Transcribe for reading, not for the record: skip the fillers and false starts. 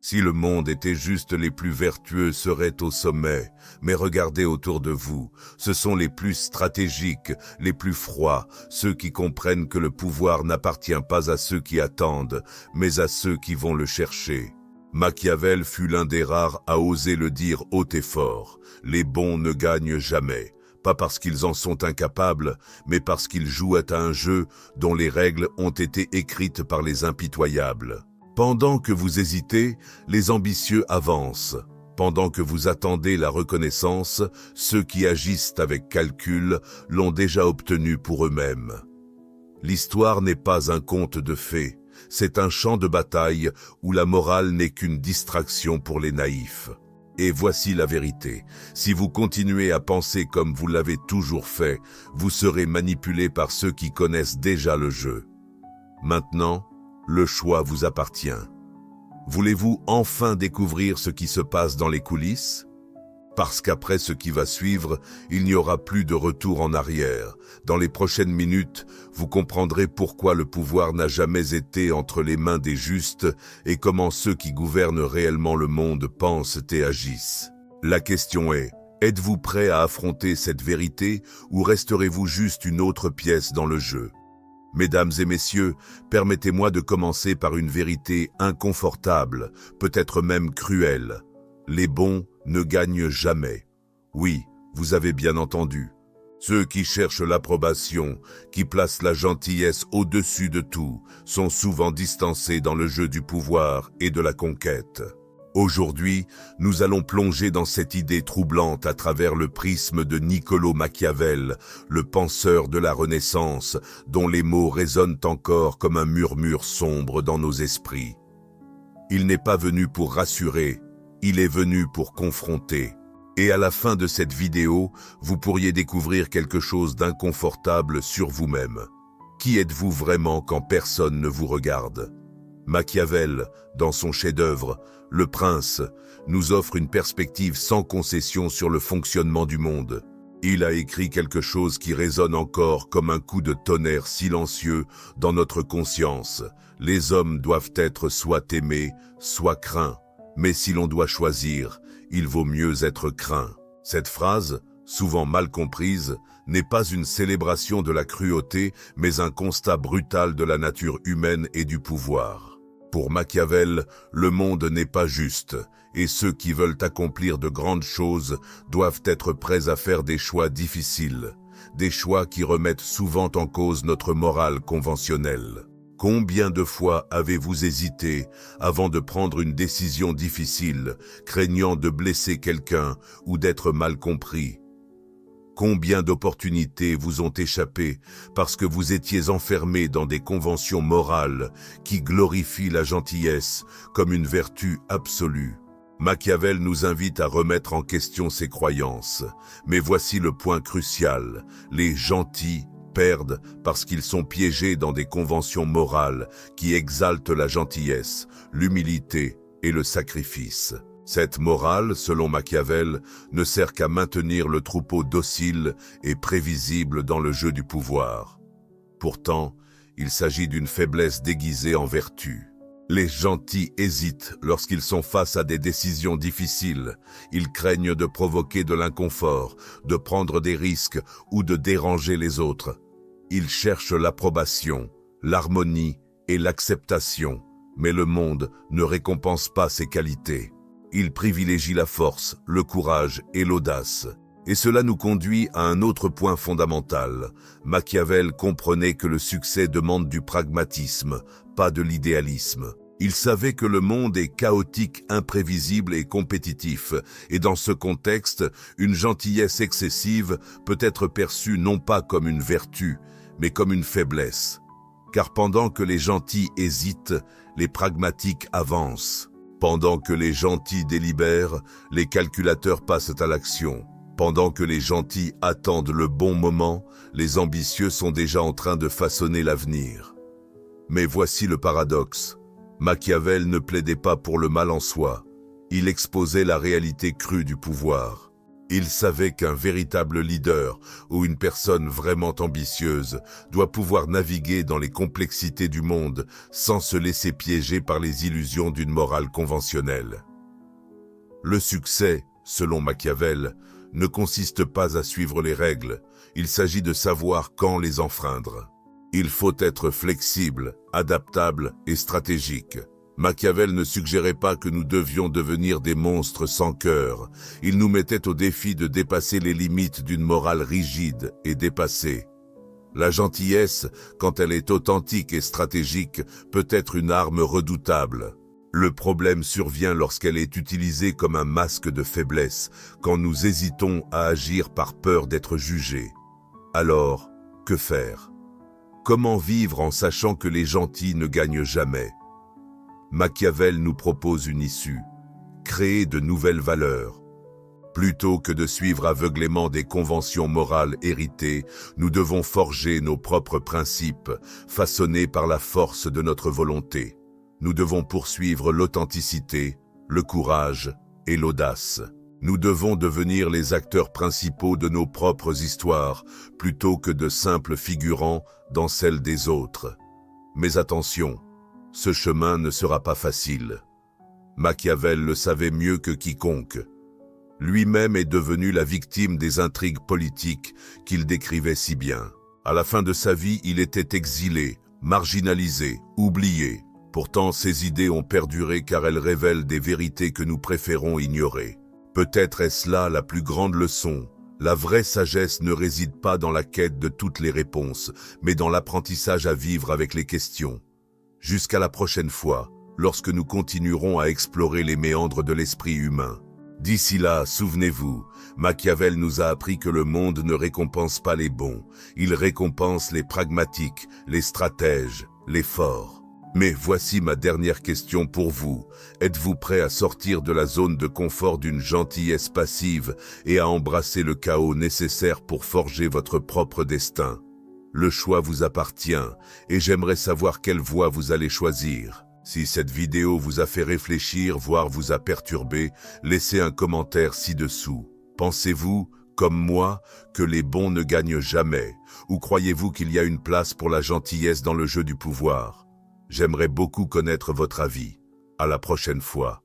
Si le monde était juste, les plus vertueux seraient au sommet. Mais regardez autour de vous, ce sont les plus stratégiques, les plus froids, ceux qui comprennent que le pouvoir n'appartient pas à ceux qui attendent, mais à ceux qui vont le chercher. Machiavel fut l'un des rares à oser le dire haut et fort. Les bons ne gagnent jamais, pas parce qu'ils en sont incapables, mais parce qu'ils jouent à un jeu dont les règles ont été écrites par les impitoyables. Pendant que vous hésitez, les ambitieux avancent. Pendant que vous attendez la reconnaissance, ceux qui agissent avec calcul l'ont déjà obtenue pour eux-mêmes. L'histoire n'est pas un conte de fées, c'est un champ de bataille où la morale n'est qu'une distraction pour les naïfs. Et voici la vérité, si vous continuez à penser comme vous l'avez toujours fait, vous serez manipulé par ceux qui connaissent déjà le jeu. Maintenant, le choix vous appartient. Voulez-vous enfin découvrir ce qui se passe dans les coulisses? Parce qu'après ce qui va suivre, il n'y aura plus de retour en arrière. Dans les prochaines minutes, vous comprendrez pourquoi le pouvoir n'a jamais été entre les mains des justes et comment ceux qui gouvernent réellement le monde pensent et agissent. La question est, êtes-vous prêt à affronter cette vérité ou resterez-vous juste une autre pièce dans le jeu? Mesdames et messieurs, permettez-moi de commencer par une vérité inconfortable, peut-être même cruelle. Les bons ne gagnent jamais. Oui, vous avez bien entendu. Ceux qui cherchent l'approbation, qui placent la gentillesse au-dessus de tout, sont souvent distancés dans le jeu du pouvoir et de la conquête. Aujourd'hui, nous allons plonger dans cette idée troublante à travers le prisme de Niccolò Machiavel, le penseur de la Renaissance, dont les mots résonnent encore comme un murmure sombre dans nos esprits. Il n'est pas venu pour rassurer, il est venu pour confronter. Et à la fin de cette vidéo, vous pourriez découvrir quelque chose d'inconfortable sur vous-même. Qui êtes-vous vraiment quand personne ne vous regarde? Machiavel, dans son chef-d'œuvre, Le Prince, nous offre une perspective sans concession sur le fonctionnement du monde. Il a écrit quelque chose qui résonne encore comme un coup de tonnerre silencieux dans notre conscience. Les hommes doivent être soit aimés, soit craints. Mais si l'on doit choisir, il vaut mieux être craint. Cette phrase, souvent mal comprise, n'est pas une célébration de la cruauté, mais un constat brutal de la nature humaine et du pouvoir. Pour Machiavel, le monde n'est pas juste, et ceux qui veulent accomplir de grandes choses doivent être prêts à faire des choix difficiles, des choix qui remettent souvent en cause notre morale conventionnelle. Combien de fois avez-vous hésité avant de prendre une décision difficile, craignant de blesser quelqu'un ou d'être mal compris? Combien d'opportunités vous ont échappé parce que vous étiez enfermé dans des conventions morales qui glorifient la gentillesse comme une vertu absolue? Machiavel nous invite à remettre en question ces croyances. Mais voici le point crucial. Les gentils perdent parce qu'ils sont piégés dans des conventions morales qui exaltent la gentillesse, l'humilité et le sacrifice. Cette morale, selon Machiavel, ne sert qu'à maintenir le troupeau docile et prévisible dans le jeu du pouvoir. Pourtant, il s'agit d'une faiblesse déguisée en vertu. Les gentils hésitent lorsqu'ils sont face à des décisions difficiles. Ils craignent de provoquer de l'inconfort, de prendre des risques ou de déranger les autres. Ils cherchent l'approbation, l'harmonie et l'acceptation, mais le monde ne récompense pas ces qualités. Il privilégie la force, le courage et l'audace. Et cela nous conduit à un autre point fondamental. Machiavel comprenait que le succès demande du pragmatisme, pas de l'idéalisme. Il savait que le monde est chaotique, imprévisible et compétitif. Et dans ce contexte, une gentillesse excessive peut être perçue non pas comme une vertu, mais comme une faiblesse. Car pendant que les gentils hésitent, les pragmatiques avancent. Pendant que les gentils délibèrent, les calculateurs passent à l'action. Pendant que les gentils attendent le bon moment, les ambitieux sont déjà en train de façonner l'avenir. Mais voici le paradoxe. Machiavel ne plaidait pas pour le mal en soi. Il exposait la réalité crue du pouvoir. Il savait qu'un véritable leader ou une personne vraiment ambitieuse doit pouvoir naviguer dans les complexités du monde sans se laisser piéger par les illusions d'une morale conventionnelle. Le succès, selon Machiavel, ne consiste pas à suivre les règles, il s'agit de savoir quand les enfreindre. Il faut être flexible, adaptable et stratégique. Machiavel ne suggérait pas que nous devions devenir des monstres sans cœur. Il nous mettait au défi de dépasser les limites d'une morale rigide et dépassée. La gentillesse, quand elle est authentique et stratégique, peut être une arme redoutable. Le problème survient lorsqu'elle est utilisée comme un masque de faiblesse, quand nous hésitons à agir par peur d'être jugés. Alors, que faire? Comment vivre en sachant que les gentils ne gagnent jamais? Machiavel nous propose une issue, créer de nouvelles valeurs. Plutôt que de suivre aveuglément des conventions morales héritées, nous devons forger nos propres principes, façonnés par la force de notre volonté. Nous devons poursuivre l'authenticité, le courage et l'audace. Nous devons devenir les acteurs principaux de nos propres histoires, plutôt que de simples figurants dans celles des autres. Mais attention, ce chemin ne sera pas facile. Machiavel le savait mieux que quiconque. Lui-même est devenu la victime des intrigues politiques qu'il décrivait si bien. À la fin de sa vie, il était exilé, marginalisé, oublié. Pourtant, ses idées ont perduré car elles révèlent des vérités que nous préférons ignorer. Peut-être est-ce là la plus grande leçon. La vraie sagesse ne réside pas dans la quête de toutes les réponses, mais dans l'apprentissage à vivre avec les questions. Jusqu'à la prochaine fois, lorsque nous continuerons à explorer les méandres de l'esprit humain. D'ici là, souvenez-vous, Machiavel nous a appris que le monde ne récompense pas les bons, il récompense les pragmatiques, les stratèges, les forts. Mais voici ma dernière question pour vous. Êtes-vous prêt à sortir de la zone de confort d'une gentillesse passive et à embrasser le chaos nécessaire pour forger votre propre destin? Le choix vous appartient et j'aimerais savoir quelle voie vous allez choisir. Si cette vidéo vous a fait réfléchir, voire vous a perturbé, laissez un commentaire ci-dessous. Pensez-vous, comme moi, que les bons ne gagnent jamais? Ou croyez-vous qu'il y a une place pour la gentillesse dans le jeu du pouvoir? J'aimerais beaucoup connaître votre avis. À la prochaine fois.